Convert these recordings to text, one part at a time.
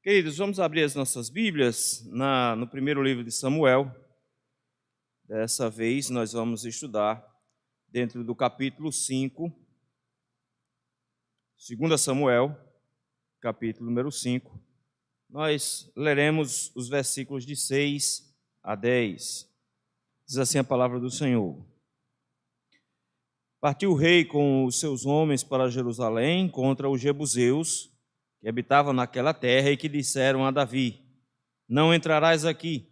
Queridos, vamos abrir as nossas Bíblias no primeiro livro de Samuel. Dessa vez nós vamos estudar dentro do capítulo 5, 2 Samuel, capítulo número 5. Nós leremos os versículos de 6 a 10. Diz assim a palavra do Senhor. Partiu o rei com os seus homens para Jerusalém contra os jebuseus, que habitavam naquela terra, e que disseram a Davi: não entrarás aqui,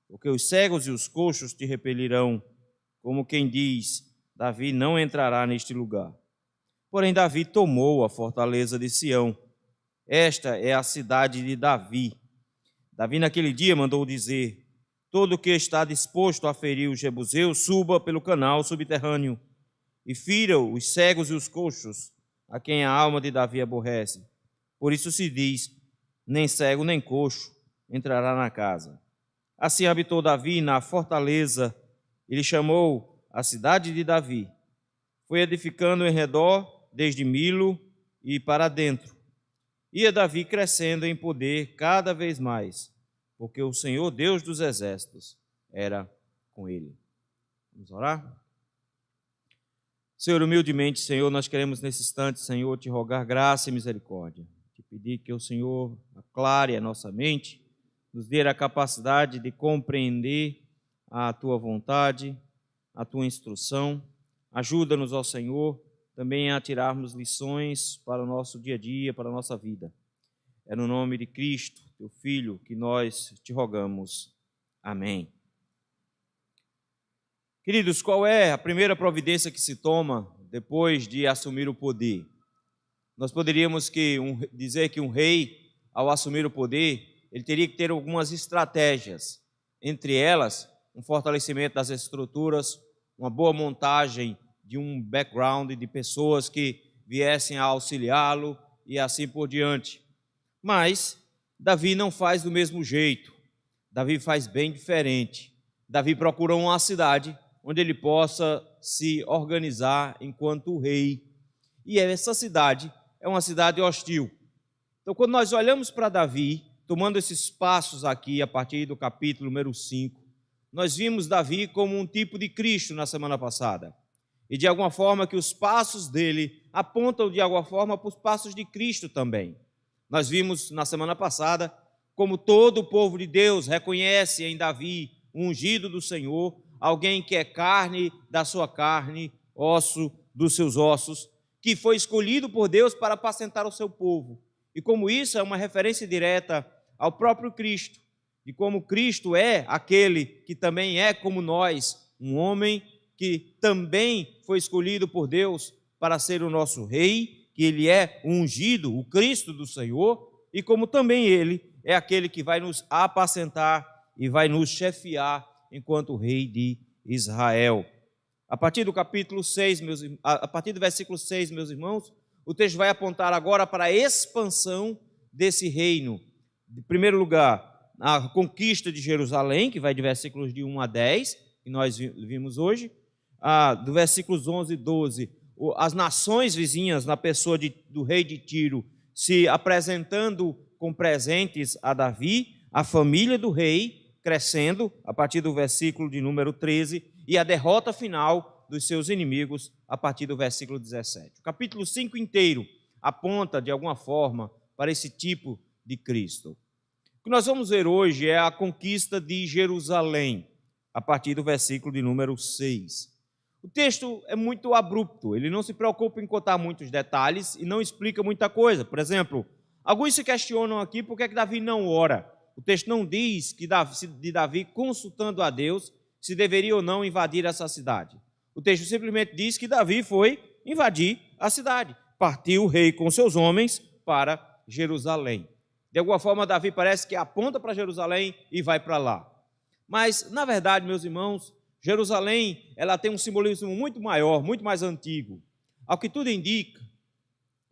porque os cegos e os coxos te repelirão, como quem diz: Davi não entrará neste lugar. Porém Davi tomou a fortaleza de Sião. Esta é a cidade de Davi. Davi naquele dia mandou dizer: todo o que está disposto a ferir os jebuseus, suba pelo canal subterrâneo e fira os cegos e os coxos, a quem a alma de Davi aborrece. Por isso se diz: nem cego nem coxo entrará na casa. Assim habitou Davi na fortaleza, ele chamou a cidade de Davi. Foi edificando em redor, desde Milo e para dentro. Ia Davi crescendo em poder cada vez mais, porque o Senhor Deus dos exércitos era com ele. Vamos orar? Senhor, humildemente, Senhor, nós queremos nesse instante, Senhor, te rogar graça e misericórdia. Te pedir que o Senhor aclare a nossa mente, nos dê a capacidade de compreender a Tua vontade, a Tua instrução. Ajuda-nos, ó Senhor, também a tirarmos lições para o nosso dia a dia, para a nossa vida. É no nome de Cristo, Teu Filho, que nós te rogamos. Amém. Queridos, qual é a primeira providência que se toma depois de assumir o poder? Nós poderíamos dizer que um rei, ao assumir o poder, ele teria que ter algumas estratégias. Entre elas, um fortalecimento das estruturas, uma boa montagem de um background de pessoas que viessem a auxiliá-lo e assim por diante. Mas Davi não faz do mesmo jeito. Davi faz bem diferente. Davi procurou uma cidade onde ele possa se organizar enquanto rei. E essa cidade é uma cidade hostil. Então, quando nós olhamos para Davi, tomando esses passos aqui, a partir do capítulo número 5, nós vimos Davi como um tipo de Cristo na semana passada. E de alguma forma que os passos dele apontam de alguma forma para os passos de Cristo também. Nós vimos na semana passada como todo o povo de Deus reconhece em Davi o ungido do Senhor, alguém que é carne da sua carne, osso dos seus ossos, que foi escolhido por Deus para apacentar o seu povo. E como isso é uma referência direta ao próprio Cristo, e como Cristo é aquele que também é como nós, um homem que também foi escolhido por Deus para ser o nosso rei, que ele é o ungido, o Cristo do Senhor, e como também ele é aquele que vai nos apacentar e vai nos chefiar enquanto rei de Israel. A partir do capítulo 6, a partir do versículo 6, meus irmãos, o texto vai apontar agora para a expansão desse reino. Em primeiro lugar, a conquista de Jerusalém, que vai de versículos de 1 a 10, que nós vimos hoje, do versículos 11 e 12, as nações vizinhas, na pessoa do rei de Tiro, se apresentando com presentes a Davi, a família do rei crescendo, a partir do versículo de número 13, e a derrota final dos seus inimigos, a partir do versículo 17. O capítulo 5 inteiro aponta, de alguma forma, para esse tipo de Cristo. O que nós vamos ver hoje é a conquista de Jerusalém, a partir do versículo de número 6. O texto é muito abrupto, ele não se preocupa em contar muitos detalhes e não explica muita coisa. Por exemplo, alguns se questionam aqui por que Davi não ora. O texto não diz que de Davi consultando a Deus se deveria ou não invadir essa cidade. O texto simplesmente diz que Davi foi invadir a cidade. Partiu o rei com seus homens para Jerusalém. De alguma forma, Davi parece que aponta para Jerusalém e vai para lá. Mas, na verdade, meus irmãos, Jerusalém ela tem um simbolismo muito maior, muito mais antigo. Ao que tudo indica,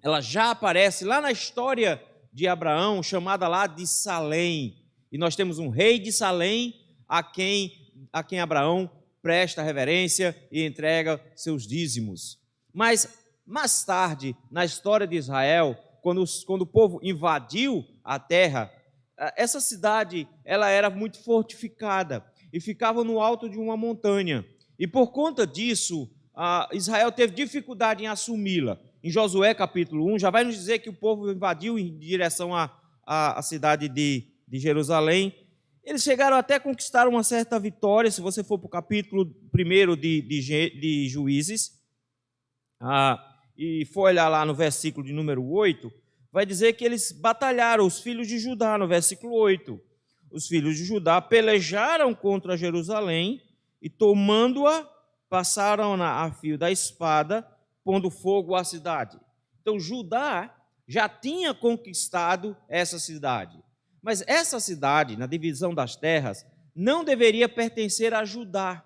ela já aparece lá na história de Abraão, chamada lá de Salém. E nós temos um rei de Salém a quem Abraão presta reverência e entrega seus dízimos. Mas, mais tarde, na história de Israel, quando o povo invadiu a terra essa cidade ela era muito fortificada e ficava no alto de uma montanha. E por conta disso, Israel teve dificuldade em assumi-la. Em Josué capítulo 1, já vai nos dizer que o povo invadiu em direção à cidade de Jerusalém. Eles chegaram até a conquistar uma certa vitória. Se você for para o capítulo 1 de Juízes, e for olhar lá no versículo de número 8, vai dizer que eles batalharam, os filhos de Judá, no versículo 8. Os filhos de Judá pelejaram contra Jerusalém e, tomando-a, passaram a fio da espada, pondo fogo à cidade. Então, Judá já tinha conquistado essa cidade. Mas essa cidade, na divisão das terras, não deveria pertencer a Judá.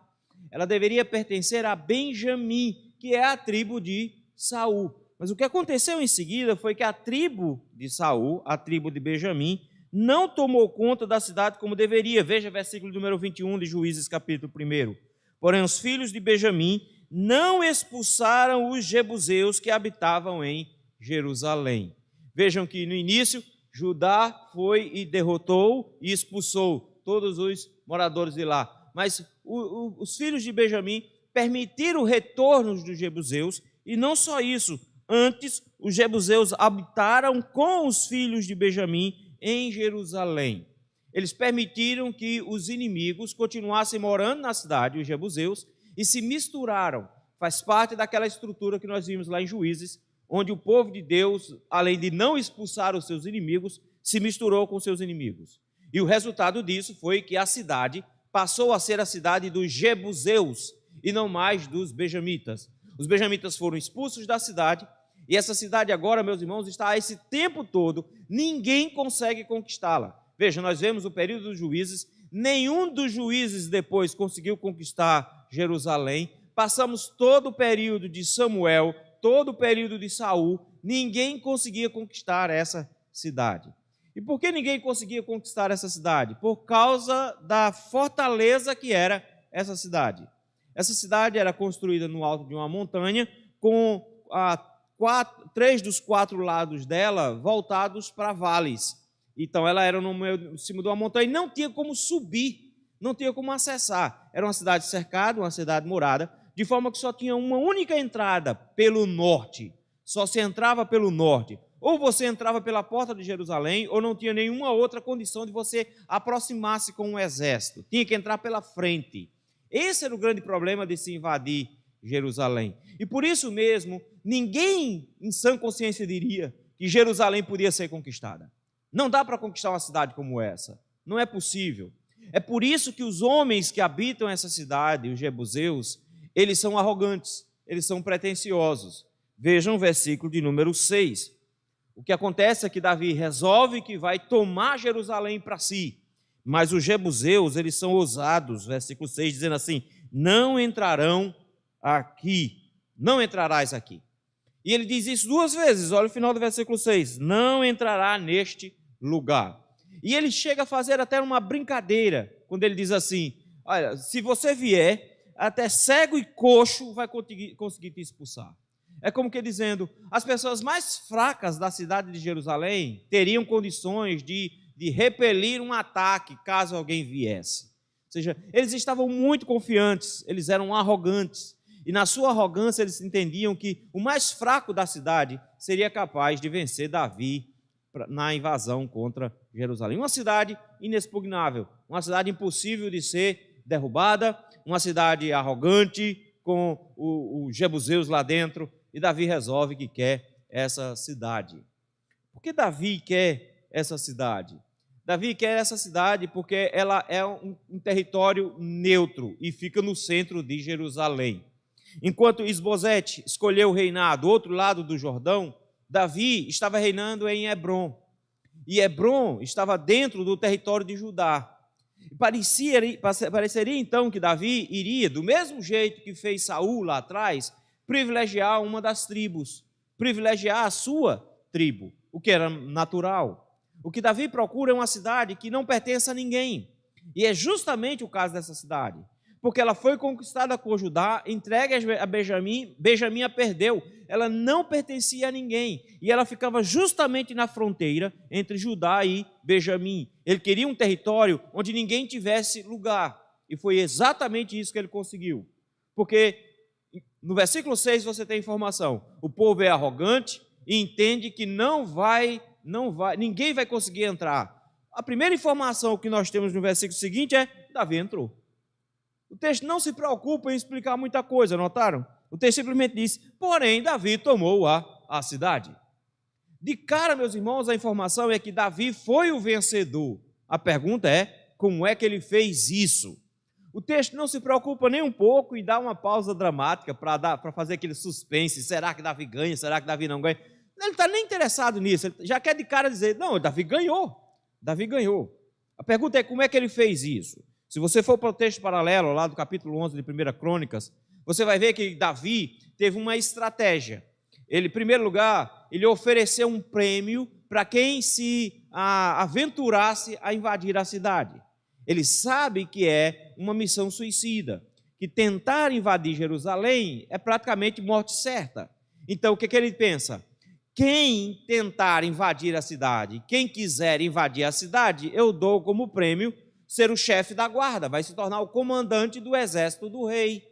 Ela deveria pertencer a Benjamim, que é a tribo de Saul. Mas o que aconteceu em seguida foi que a tribo de Saul, a tribo de Benjamim, não tomou conta da cidade como deveria. Veja versículo número 21 de Juízes, capítulo 1. Porém, os filhos de Benjamim não expulsaram os jebuseus que habitavam em Jerusalém. Vejam que no início, Judá foi e derrotou e expulsou todos os moradores de lá. Mas os filhos de Benjamim permitiram o retorno dos jebuseus, e não só isso, antes os jebuseus habitaram com os filhos de Benjamim em Jerusalém. Eles permitiram que os inimigos continuassem morando na cidade, os jebuseus, e se misturaram. Faz parte daquela estrutura que nós vimos lá em Juízes, onde o povo de Deus, além de não expulsar os seus inimigos, se misturou com seus inimigos. E o resultado disso foi que a cidade passou a ser a cidade dos jebuseus e não mais dos benjamitas. Os benjamitas foram expulsos da cidade, e essa cidade agora, meus irmãos, está esse tempo todo, ninguém consegue conquistá-la. Veja, nós vemos o período dos juízes, nenhum dos juízes depois conseguiu conquistar Jerusalém. Passamos todo o período de Samuel, todo o período de Saul, ninguém conseguia conquistar essa cidade. E por que ninguém conseguia conquistar essa cidade? Por causa da fortaleza que era essa cidade. Essa cidade era construída no alto de uma montanha, com 3 dos 4 lados dela voltados para vales. Então ela era no meio, em cima de uma montanha e não tinha como subir, não tinha como acessar. Era uma cidade cercada, uma cidade morada, de forma que só tinha uma única entrada pelo norte. Só se entrava pelo norte. Ou você entrava pela porta de Jerusalém, ou não tinha nenhuma outra condição de você aproximar-se com um exército. Tinha que entrar pela frente. Esse era o grande problema de se invadir Jerusalém. E por isso mesmo, ninguém em sã consciência diria que Jerusalém podia ser conquistada. Não dá para conquistar uma cidade como essa. Não é possível. É por isso que os homens que habitam essa cidade, os jebuseus, eles são arrogantes, eles são pretensiosos. Vejam o versículo de número 6. O que acontece é que Davi resolve que vai tomar Jerusalém para si. Mas os jebuseus, eles são ousados. Versículo 6, dizendo assim: não entrarão aqui, não entrarás aqui. E ele diz isso 2 vezes, olha o final do versículo 6, não entrará neste lugar. E ele chega a fazer até uma brincadeira, quando ele diz assim: olha, se você vier, até cego e coxo vai conseguir te expulsar. É como que dizendo, as pessoas mais fracas da cidade de Jerusalém teriam condições de repelir um ataque, caso alguém viesse. Ou seja, eles estavam muito confiantes, eles eram arrogantes. E na sua arrogância eles entendiam que o mais fraco da cidade seria capaz de vencer Davi na invasão contra Jerusalém. Uma cidade inexpugnável, uma cidade impossível de ser derrubada, uma cidade arrogante, com os jebuseus lá dentro, e Davi resolve que quer essa cidade. Por que Davi quer essa cidade? Davi quer essa cidade porque ela é um território neutro e fica no centro de Jerusalém. Enquanto Isbosete escolheu reinar do outro lado do Jordão, Davi estava reinando em Hebrom. E Hebrom estava dentro do território de Judá. Pareceria então que Davi iria, do mesmo jeito que fez Saul lá atrás, privilegiar uma das tribos, privilegiar a sua tribo, o que era natural. O que Davi procura é uma cidade que não pertence a ninguém. E é justamente o caso dessa cidade. Porque ela foi conquistada por Judá, entregue a Benjamim, Benjamim a perdeu. ela não pertencia a ninguém, e ela ficava justamente na fronteira entre Judá e Benjamim. Ele queria um território onde ninguém tivesse lugar, e foi exatamente isso que ele conseguiu. Porque no versículo 6 você tem informação: o povo é arrogante e entende que ninguém vai conseguir entrar. A primeira informação que nós temos no versículo seguinte é: Davi entrou. O texto não se preocupa em explicar muita coisa, notaram? O texto simplesmente diz: porém, Davi tomou a cidade. De cara, meus irmãos, a informação é que Davi foi o vencedor. A pergunta é: como é que ele fez isso? O texto não se preocupa nem um pouco em dar uma pausa dramática para fazer aquele suspense: será que Davi ganha, será que Davi não ganha? Ele não está nem interessado nisso, ele já quer de cara dizer: não, Davi ganhou. Davi ganhou. A pergunta é: como é que ele fez isso? Se você for para o texto paralelo, lá do capítulo 11 de 1 Crônicas, você vai ver que Davi teve uma estratégia. Ele, em primeiro lugar, ele ofereceu um prêmio para quem se aventurasse a invadir a cidade. Ele sabe que é uma missão suicida, que tentar invadir Jerusalém é praticamente morte certa. Então, o que ele pensa? Quem tentar invadir a cidade, quem quiser invadir a cidade, eu dou como prêmio ser o chefe da guarda, vai se tornar o comandante do exército do rei.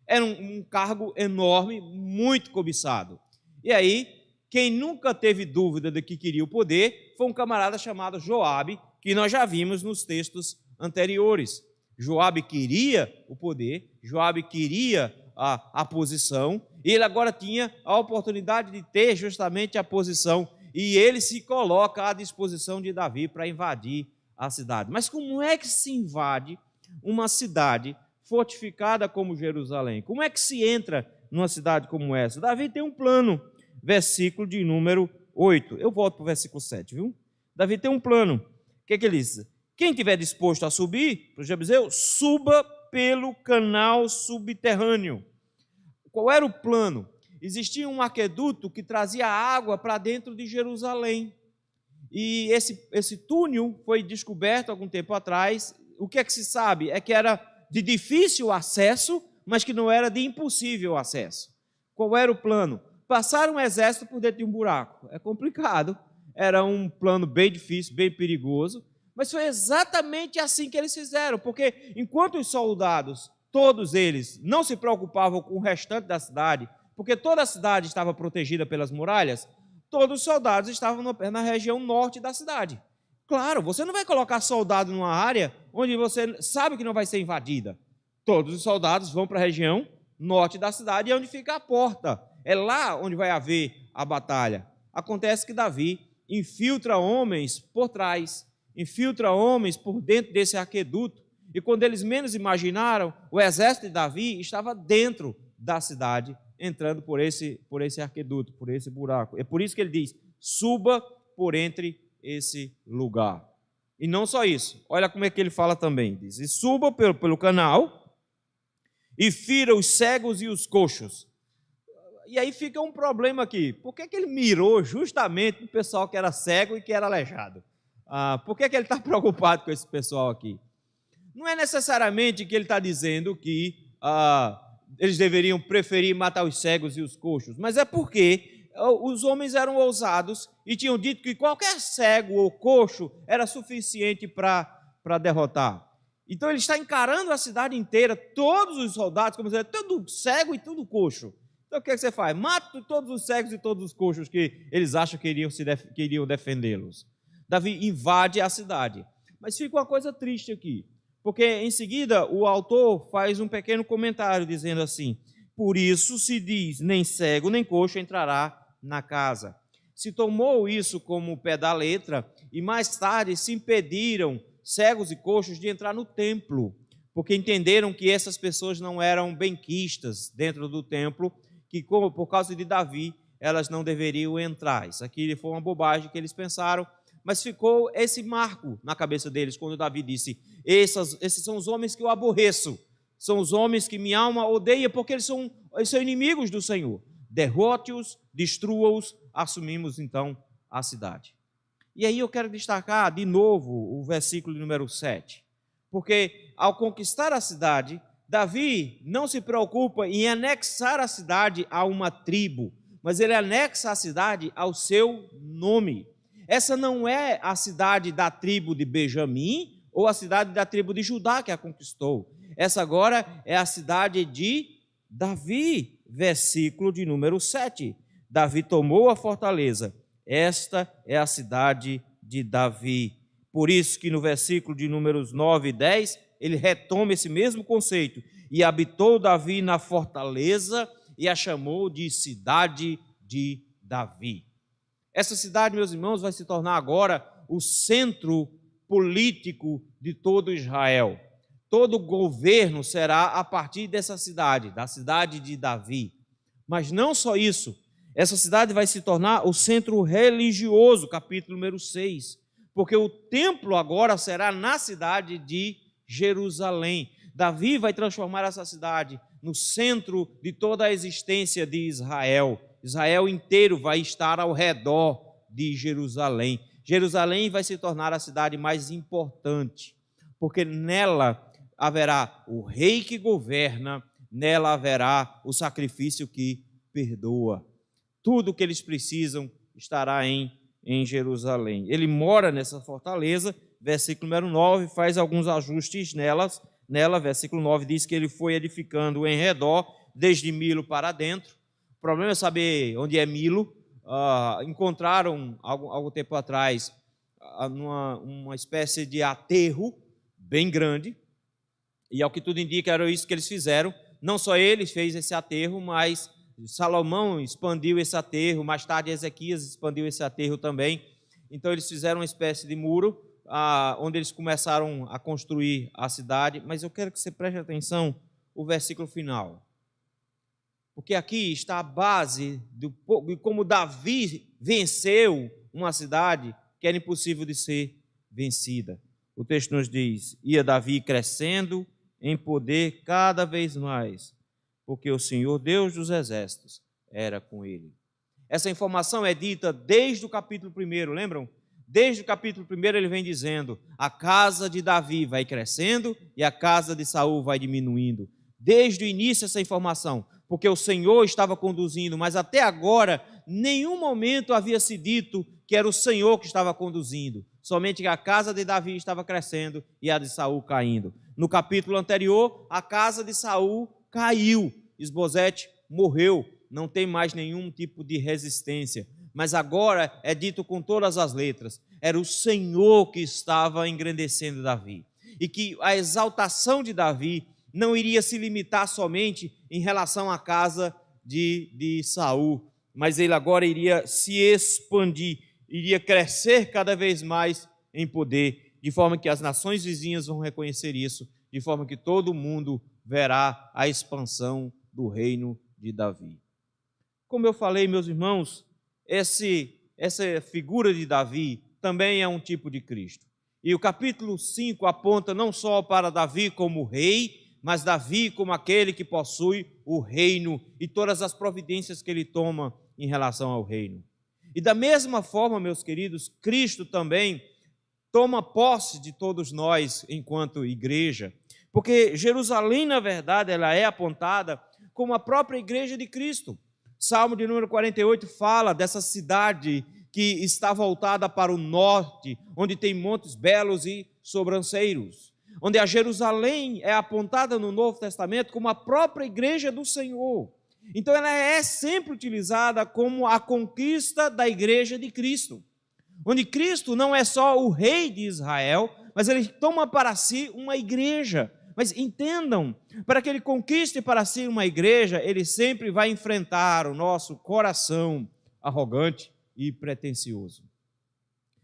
Era um cargo enorme, muito cobiçado. E aí, quem nunca teve dúvida de que queria o poder foi um camarada chamado Joabe, que nós já vimos nos textos anteriores. Joabe queria o poder, Joabe queria a posição, e ele agora tinha a oportunidade de ter justamente a posição, e ele se coloca à disposição de Davi para invadir a cidade. Mas como é que se invade uma cidade fortificada como Jerusalém? Como é que se entra numa cidade como essa? Davi tem um plano, versículo de número 8. Eu volto para o versículo 7, viu? Davi tem um plano. O que ele diz? Quem estiver disposto a subir para o Jebuseu, suba pelo canal subterrâneo. Qual era o plano? Existia um aqueduto que trazia água para dentro de Jerusalém. E esse túnel foi descoberto algum tempo atrás. O que é que se sabe? É que era de difícil acesso, mas que não era de impossível acesso. Qual era o plano? Passar um exército por dentro de um buraco. É complicado, era um plano bem difícil, bem perigoso, mas foi exatamente assim que eles fizeram, porque enquanto os soldados, todos eles, não se preocupavam com o restante da cidade, porque toda a cidade estava protegida pelas muralhas, todos os soldados estavam na região norte da cidade. Claro, você não vai colocar soldado numa área onde você sabe que não vai ser invadida. Todos os soldados vão para a região norte da cidade, onde fica a porta. É lá onde vai haver a batalha. Acontece que Davi infiltra homens por trás, infiltra homens por dentro desse aqueduto, e quando eles menos imaginaram, o exército de Davi estava dentro da cidade, entrando por esse aqueduto, por esse buraco. É por isso que ele diz: suba por entre esse lugar. E não só isso, olha como é que ele fala também, diz: e suba pelo canal e fira os cegos e os coxos. E aí fica um problema aqui: por que ele mirou justamente no pessoal que era cego e que era aleijado? Por que ele está preocupado com esse pessoal aqui? Não é necessariamente que ele está dizendo que eles deveriam preferir matar os cegos e os coxos, mas é porque os homens eram ousados e tinham dito que qualquer cego ou coxo era suficiente para derrotar. Então ele está encarando a cidade inteira, todos os soldados, como dizer, tudo cego e tudo coxo. Então o que você faz? Mata todos os cegos e todos os coxos que eles acham que iriam defendê-los. Davi invade a cidade. Mas fica uma coisa triste aqui, porque em seguida o autor faz um pequeno comentário dizendo assim: por isso se diz, nem cego nem coxo entrará na casa. Se tomou isso como pé da letra, e mais tarde se impediram cegos e coxos de entrar no templo, porque entenderam que essas pessoas não eram benquistas dentro do templo, que por causa de Davi elas não deveriam entrar. Isso aqui foi uma bobagem que eles pensaram, mas ficou esse marco na cabeça deles quando Davi disse: esses são os homens que eu aborreço, são os homens que minha alma odeia, porque eles são inimigos do Senhor. Derrote-os, destrua-os, assumimos então a cidade. E aí eu quero destacar de novo o versículo número 7, porque ao conquistar a cidade, Davi não se preocupa em anexar a cidade a uma tribo, mas ele anexa a cidade ao seu nome. Essa não é a cidade da tribo de Benjamim ou a cidade da tribo de Judá que a conquistou. Essa agora é a cidade de Davi, versículo de número 7. Davi tomou a fortaleza. Esta é a cidade de Davi. Por isso que no versículo de números 9 e 10, ele retoma esse mesmo conceito. E habitou Davi na fortaleza e a chamou de cidade de Davi. Essa cidade, meus irmãos, vai se tornar agora o centro político de todo Israel. Todo governo será a partir dessa cidade, da cidade de Davi. Mas não só isso, essa cidade vai se tornar o centro religioso, capítulo número 6, porque o templo agora será na cidade de Jerusalém. Davi vai transformar essa cidade no centro de toda a existência de Israel. Israel inteiro vai estar ao redor de Jerusalém. Jerusalém vai se tornar a cidade mais importante, porque nela haverá o rei que governa, nela haverá o sacrifício que perdoa. Tudo o que eles precisam estará em Jerusalém. Ele mora nessa fortaleza, versículo número 9, faz alguns ajustes nela, versículo 9 diz que ele foi edificando em redor, desde Milo para dentro. O problema é saber onde é Milo. Encontraram, algum tempo atrás, uma espécie de aterro bem grande, e ao que tudo indica era isso que eles fizeram. Não só ele fez esse aterro, mas Salomão expandiu esse aterro, mais tarde Ezequias expandiu esse aterro também. Então eles fizeram uma espécie de muro, onde eles começaram a construir a cidade. Mas eu quero que você preste atenção no versículo final, porque aqui está a base de como Davi venceu uma cidade que era impossível de ser vencida. O texto nos diz: ia Davi crescendo em poder cada vez mais, porque o Senhor Deus dos exércitos era com ele. Essa informação é dita desde o capítulo 1, lembram? Desde o capítulo 1 ele vem dizendo: a casa de Davi vai crescendo e a casa de Saul vai diminuindo. Desde o início essa informação, porque o Senhor estava conduzindo, mas até agora nenhum momento havia se dito que era o Senhor que estava conduzindo, somente que a casa de Davi estava crescendo e a de Saul caindo. No capítulo anterior, a casa de Saul caiu, Isbosete morreu, não tem mais nenhum tipo de resistência. Mas agora é dito com todas as letras, era o Senhor que estava engrandecendo Davi, e que a exaltação de Davi não iria se limitar somente em relação à casa de Saul, mas ele agora iria se expandir, iria crescer cada vez mais em poder, de forma que as nações vizinhas vão reconhecer isso, de forma que todo mundo verá a expansão do reino de Davi. Como eu falei, meus irmãos, essa figura de Davi também é um tipo de Cristo. E o capítulo 5 aponta não só para Davi como rei, mas Davi como aquele que possui o reino e todas as providências que ele toma em relação ao reino. E da mesma forma, meus queridos, Cristo também toma posse de todos nós enquanto igreja, porque Jerusalém, na verdade, ela é apontada como a própria igreja de Cristo. Salmo de número 48 fala dessa cidade que está voltada para o norte, onde tem montes belos e sobranceiros, onde a Jerusalém é apontada no Novo Testamento como a própria igreja do Senhor. Então ela é sempre utilizada como a conquista da igreja de Cristo, onde Cristo não é só o rei de Israel, mas ele toma para si uma igreja. Mas entendam, para que ele conquiste para si uma igreja, ele sempre vai enfrentar o nosso coração arrogante e pretensioso.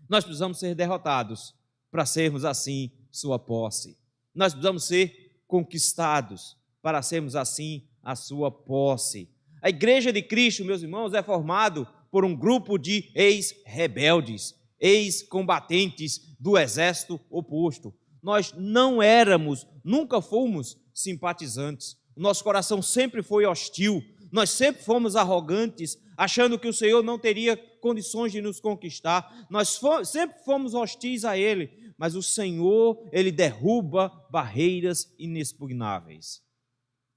Nós precisamos ser derrotados para sermos assim sua posse. Nós precisamos ser conquistados para sermos assim a sua posse. A igreja de Cristo, meus irmãos, é formado por um grupo de ex-rebeldes, ex-combatentes do exército oposto. Nós não éramos, nunca fomos simpatizantes. O nosso coração sempre foi hostil. Nós sempre fomos arrogantes, achando que o Senhor não teria condições de nos conquistar. Nós sempre fomos hostis a Ele, mas o Senhor, Ele derruba barreiras inexpugnáveis.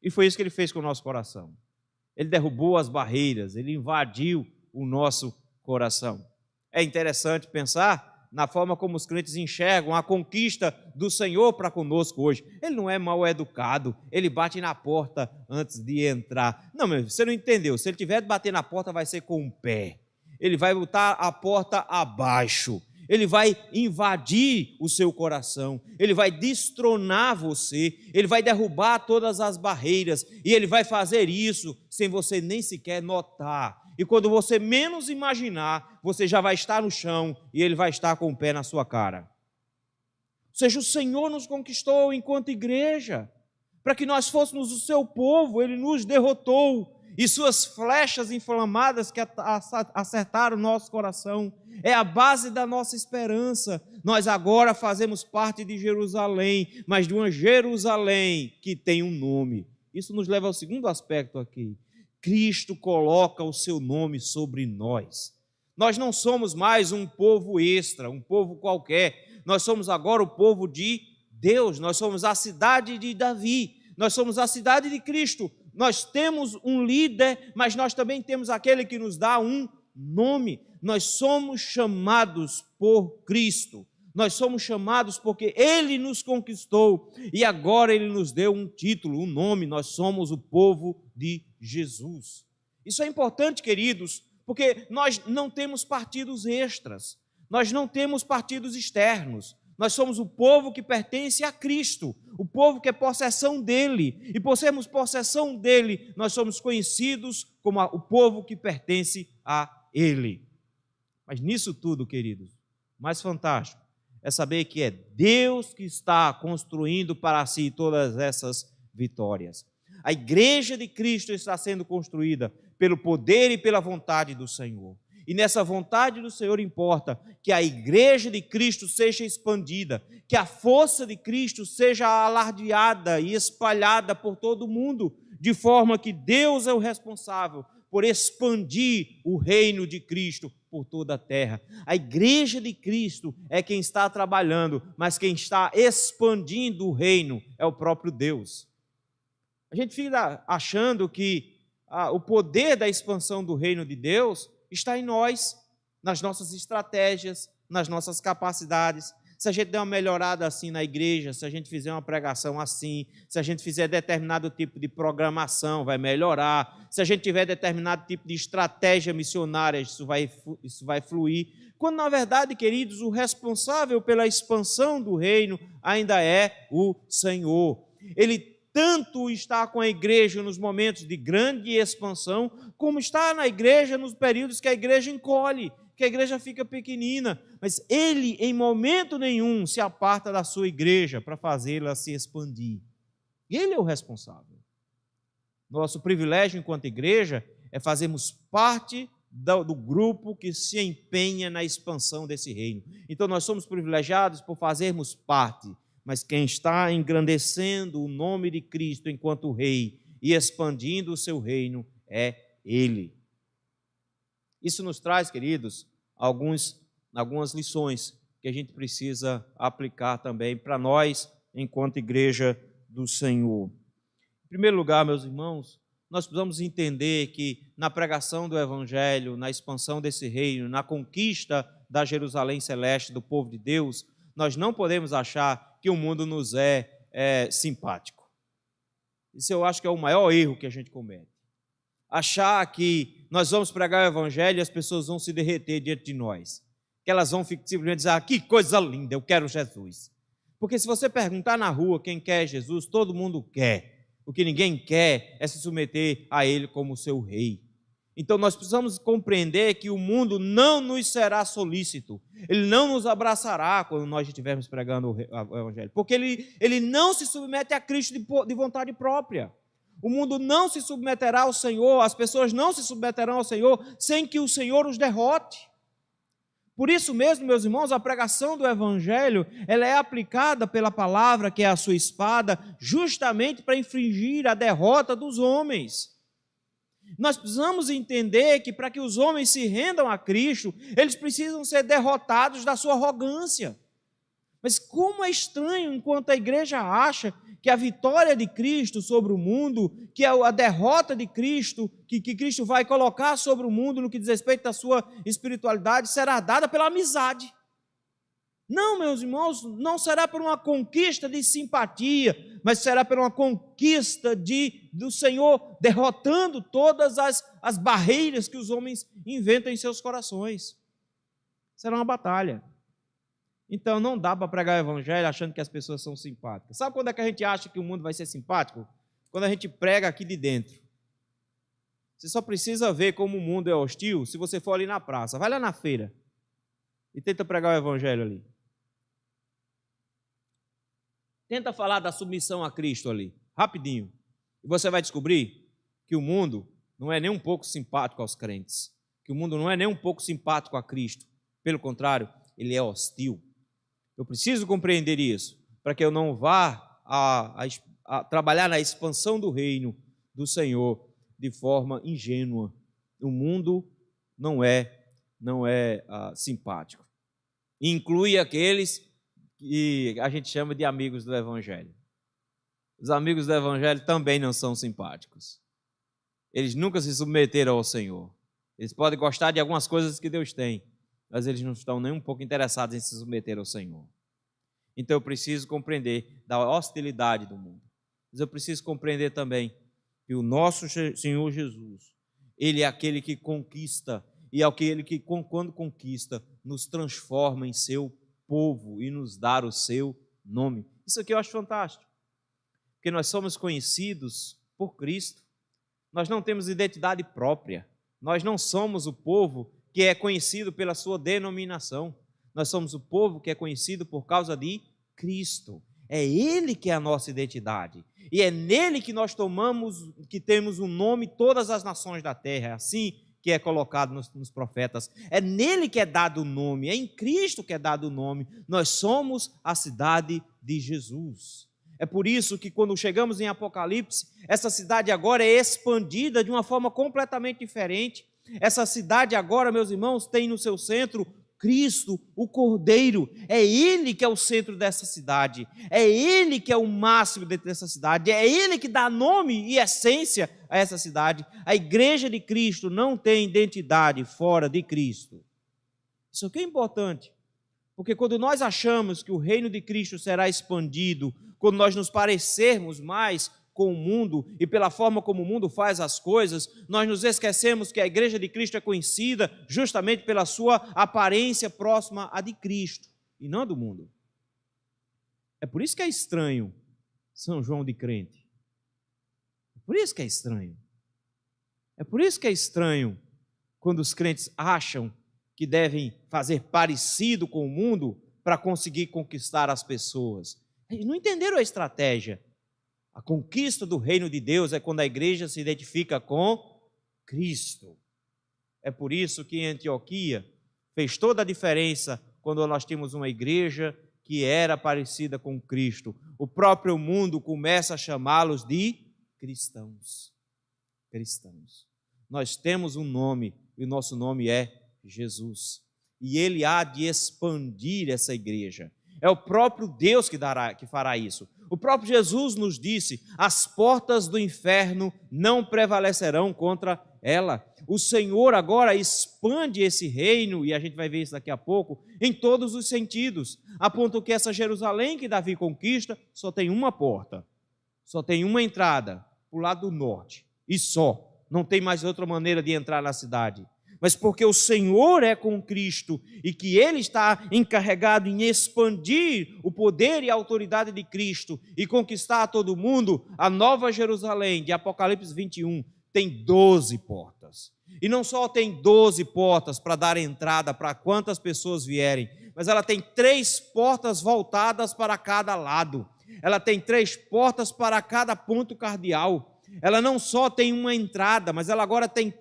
E foi isso que Ele fez com o nosso coração. Ele derrubou as barreiras, ele invadiu o nosso coração. É interessante pensar na forma como os crentes enxergam a conquista do Senhor para conosco hoje. Ele não é mal educado, ele bate na porta antes de entrar. Não, meu filho, você não entendeu. Se ele tiver de bater na porta, vai ser com o pé. Ele vai botar a porta abaixo. Ele vai invadir o seu coração, ele vai destronar você, ele vai derrubar todas as barreiras, e ele vai fazer isso sem você nem sequer notar. E quando você menos imaginar, você já vai estar no chão e ele vai estar com o pé na sua cara. Ou seja, o Senhor nos conquistou enquanto igreja, para que nós fôssemos o seu povo, ele nos derrotou. E suas flechas inflamadas que acertaram o nosso coração é a base da nossa esperança. Nós agora fazemos parte de Jerusalém, mas de uma Jerusalém que tem um nome. Isso nos leva ao segundo aspecto aqui. Cristo coloca o seu nome sobre nós. Nós não somos mais um povo extra, um povo qualquer. Nós somos agora o povo de Deus, nós somos a cidade de Davi, nós somos a cidade de Cristo. Nós temos um líder, mas nós também temos aquele que nos dá um nome. Nós somos chamados por Cristo. Nós somos chamados porque Ele nos conquistou e agora Ele nos deu um título, um nome. Nós somos o povo de Jesus. Isso é importante, queridos, porque nós não temos partidos extras. Nós não temos partidos externos. Nós somos o povo que pertence a Cristo, o povo que é possessão dEle. E por sermos possessão dEle, nós somos conhecidos como o povo que pertence a Ele. Mas nisso tudo, queridos, o mais fantástico é saber que é Deus que está construindo para si todas essas vitórias. A igreja de Cristo está sendo construída pelo poder e pela vontade do Senhor. E nessa vontade do Senhor importa que a igreja de Cristo seja expandida, que a força de Cristo seja alardeada e espalhada por todo o mundo, de forma que Deus é o responsável por expandir o reino de Cristo por toda a terra. A igreja de Cristo é quem está trabalhando, mas quem está expandindo o reino é o próprio Deus. A gente fica achando que o poder da expansão do reino de Deus está em nós, nas nossas estratégias, nas nossas capacidades. Se a gente der uma melhorada assim na igreja, se a gente fizer uma pregação assim, se a gente fizer determinado tipo de programação, vai melhorar. Se a gente tiver determinado tipo de estratégia missionária, isso vai fluir. Quando, na verdade, queridos, o responsável pela expansão do reino ainda é o Senhor. Ele tanto está com a igreja nos momentos de grande expansão, como está na igreja nos períodos que a igreja encolhe, que a igreja fica pequenina. Mas Ele, em momento nenhum, se aparta da sua igreja para fazê-la se expandir. Ele é o responsável. Nosso privilégio enquanto igreja é fazermos parte do grupo que se empenha na expansão desse reino. Então nós somos privilegiados por fazermos parte, mas quem está engrandecendo o nome de Cristo enquanto Rei e expandindo o seu reino é Ele. Isso nos traz, queridos, algumas lições que a gente precisa aplicar também para nós, enquanto igreja do Senhor. Em primeiro lugar, meus irmãos, nós precisamos entender que na pregação do Evangelho, na expansão desse reino, na conquista da Jerusalém celeste, do povo de Deus, nós não podemos achar que o mundo nos é simpático. Isso eu acho que é o maior erro que a gente comete. Achar que nós vamos pregar o Evangelho e as pessoas vão se derreter diante de nós. Que elas vão simplesmente dizer, que coisa linda, eu quero Jesus. Porque se você perguntar na rua quem quer Jesus, todo mundo quer. O que ninguém quer é se submeter a Ele como seu Rei. Então nós precisamos compreender que o mundo não nos será solícito, ele não nos abraçará quando nós estivermos pregando o Evangelho, porque ele não se submete a Cristo de vontade própria. O mundo não se submeterá ao Senhor, as pessoas não se submeterão ao Senhor sem que o Senhor os derrote. Por isso mesmo, meus irmãos, a pregação do Evangelho, ela é aplicada pela palavra, que é a sua espada, justamente para infligir a derrota dos homens. Nós precisamos entender que para que os homens se rendam a Cristo, eles precisam ser derrotados da sua arrogância. Mas como é estranho enquanto a igreja acha que a vitória de Cristo sobre o mundo, que a derrota de Cristo, que Cristo vai colocar sobre o mundo no que diz respeito à sua espiritualidade, será dada pela amizade. Não, meus irmãos, não será por uma conquista de simpatia, mas será por uma conquista do Senhor derrotando todas as barreiras que os homens inventam em seus corações. Será uma batalha. Então não dá para pregar o evangelho achando que as pessoas são simpáticas. Sabe quando é que a gente acha que o mundo vai ser simpático? Quando a gente prega aqui de dentro. Você só precisa ver como o mundo é hostil se você for ali na praça. Vai lá na feira e tenta pregar o evangelho ali. Tenta falar da submissão a Cristo ali, rapidinho. E você vai descobrir que o mundo não é nem um pouco simpático aos crentes. Que o mundo não é nem um pouco simpático a Cristo. Pelo contrário, ele é hostil. Eu preciso compreender isso, para que eu não vá a trabalhar na expansão do reino do Senhor de forma ingênua. O mundo não é simpático. Inclui aqueles que a gente chama de amigos do Evangelho. Os amigos do Evangelho também não são simpáticos. Eles nunca se submeteram ao Senhor. Eles podem gostar de algumas coisas que Deus tem, mas eles não estão nem um pouco interessados em se submeter ao Senhor. Então eu preciso compreender da hostilidade do mundo. Mas eu preciso compreender também que o nosso Senhor Jesus, Ele é aquele que conquista, e é aquele que, quando conquista, nos transforma em seu povo e nos dá o seu nome. Isso aqui eu acho fantástico, porque nós somos conhecidos por Cristo. Nós não temos identidade própria. Nós não somos o povo que é conhecido pela sua denominação. Nós somos o povo que é conhecido por causa de Cristo. É Ele que é a nossa identidade. E é nele que nós que temos o nome todas as nações da terra. É assim que é colocado nos profetas. É nele que é dado o nome. É em Cristo que é dado o nome. Nós somos a cidade de Jesus. É por isso que quando chegamos em Apocalipse, essa cidade agora é expandida de uma forma completamente diferente. Essa cidade agora, meus irmãos, tem no seu centro Cristo, o Cordeiro. É Ele que é o centro dessa cidade. É Ele que é o máximo dentro dessa cidade. É Ele que dá nome e essência a essa cidade. A igreja de Cristo não tem identidade fora de Cristo. Isso aqui é importante, porque quando nós achamos que o reino de Cristo será expandido, quando nós nos parecermos mais com o mundo e pela forma como o mundo faz as coisas, nós nos esquecemos que a igreja de Cristo é conhecida justamente pela sua aparência próxima à de Cristo e não do mundo. É por isso que é estranho São João de crente. É por isso que é estranho. É por isso que é estranho quando os crentes acham que devem fazer parecido com o mundo para conseguir conquistar as pessoas. Eles não entenderam a estratégia. A conquista do reino de Deus é quando a igreja se identifica com Cristo. É por isso que em Antioquia fez toda a diferença quando nós tínhamos uma igreja que era parecida com Cristo. O próprio mundo começa a chamá-los de cristãos. Cristãos. Nós temos um nome e o nosso nome é Jesus. E Ele há de expandir essa igreja. É o próprio Deus que fará isso. O próprio Jesus nos disse: as portas do inferno não prevalecerão contra ela. O Senhor agora expande esse reino, e a gente vai ver isso daqui a pouco, em todos os sentidos, a ponto que essa Jerusalém que Davi conquista só tem uma porta, só tem uma entrada, para o lado do norte, e só. Não tem mais outra maneira de entrar na cidade. Mas porque o Senhor é com Cristo e que Ele está encarregado em expandir o poder e a autoridade de Cristo e conquistar a todo mundo, a Nova Jerusalém, de Apocalipse 21, tem 12 portas. E não só tem 12 portas para dar entrada para quantas pessoas vierem, mas ela tem 3 portas voltadas para cada lado. Ela tem 3 portas para cada ponto cardeal. Ela não só tem uma entrada, mas ela agora tem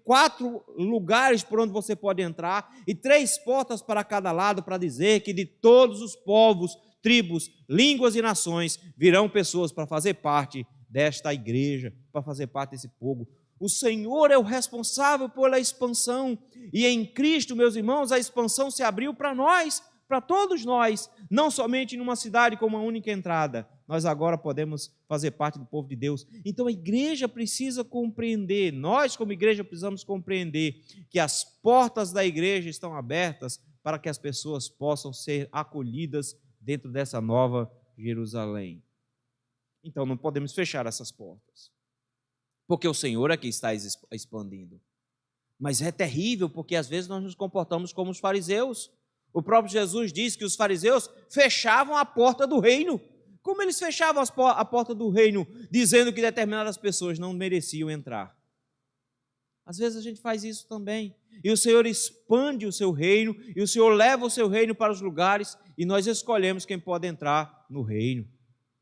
4 lugares por onde você pode entrar e 3 portas para cada lado, para dizer que de todos os povos, tribos, línguas e nações virão pessoas para fazer parte desta igreja, para fazer parte desse povo. O Senhor é o responsável pela expansão e em Cristo, meus irmãos, a expansão se abriu para nós, para todos nós, não somente numa cidade com uma única entrada. Nós agora podemos fazer parte do povo de Deus. Então a igreja precisa compreender, nós como igreja precisamos compreender que as portas da igreja estão abertas para que as pessoas possam ser acolhidas dentro dessa nova Jerusalém. Então não podemos fechar essas portas, porque o Senhor é que está expandindo. Mas é terrível, porque às vezes nós nos comportamos como os fariseus. O próprio Jesus disse que os fariseus fechavam a porta do reino. Como eles fechavam a porta do reino, dizendo que determinadas pessoas não mereciam entrar? Às vezes a gente faz isso também. E o Senhor expande o seu reino, e o Senhor leva o seu reino para os lugares, e nós escolhemos quem pode entrar no reino.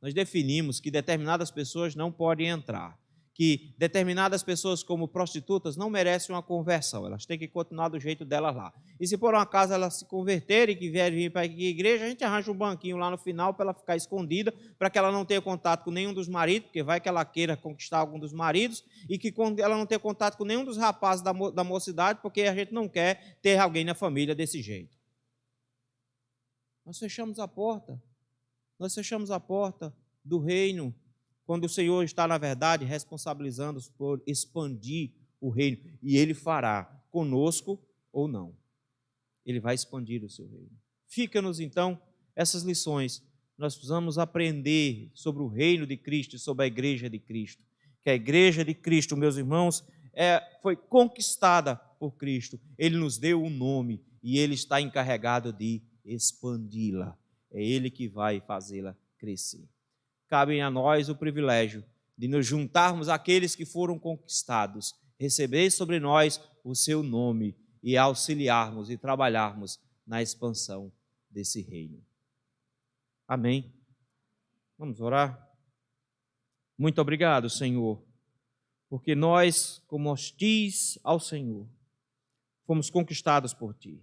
Nós definimos que determinadas pessoas não podem entrar, que determinadas pessoas como prostitutas não merecem uma conversão, elas têm que continuar do jeito delas lá. E se por um acaso elas se converterem, que vierem vir para a igreja, a gente arranja um banquinho lá no final para ela ficar escondida, para que ela não tenha contato com nenhum dos maridos, porque vai que ela queira conquistar algum dos maridos, e que ela não tenha contato com nenhum dos rapazes da mocidade, porque a gente não quer ter alguém na família desse jeito. Nós fechamos a porta. Nós fechamos a porta do reino, quando o Senhor está, na verdade, responsabilizando-os por expandir o reino. E Ele fará, conosco ou não. Ele vai expandir o seu reino. Fica-nos, então, essas lições. Nós precisamos aprender sobre o reino de Cristo e sobre a igreja de Cristo. Que a igreja de Cristo, meus irmãos, foi conquistada por Cristo. Ele nos deu um nome e Ele está encarregado de expandi-la. É Ele que vai fazê-la crescer. Cabe a nós o privilégio de nos juntarmos àqueles que foram conquistados, receber sobre nós o seu nome e auxiliarmos e trabalharmos na expansão desse reino. Amém. Vamos orar? Muito obrigado, Senhor, porque nós, como hostis ao Senhor, fomos conquistados por Ti.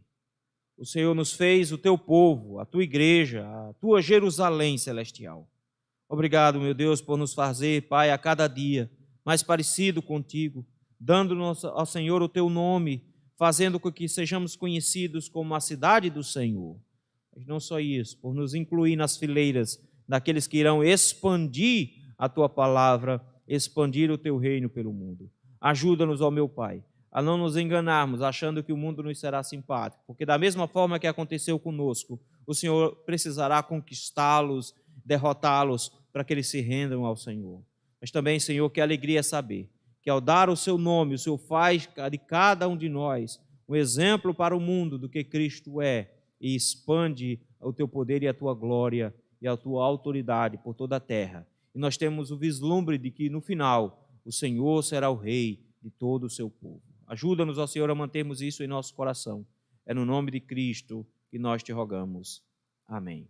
O Senhor nos fez o Teu povo, a Tua igreja, a Tua Jerusalém celestial. Obrigado, meu Deus, por nos fazer, Pai, a cada dia mais parecido contigo, dando-nos ao Senhor o Teu nome, fazendo com que sejamos conhecidos como a cidade do Senhor. Mas não só isso, por nos incluir nas fileiras daqueles que irão expandir a Tua palavra, expandir o Teu reino pelo mundo. Ajuda-nos, ó meu Pai, a não nos enganarmos achando que o mundo nos será simpático, porque da mesma forma que aconteceu conosco, o Senhor precisará conquistá-los, derrotá-los, para que eles se rendam ao Senhor. Mas também, Senhor, que alegria saber que ao dar o Seu nome, o Senhor faz de cada um de nós um exemplo para o mundo do que Cristo é e expande o Teu poder e a Tua glória e a Tua autoridade por toda a terra. E nós temos o vislumbre de que no final o Senhor será o Rei de todo o Seu povo. Ajuda-nos, ó Senhor, a mantermos isso em nosso coração. É no nome de Cristo que nós Te rogamos. Amém.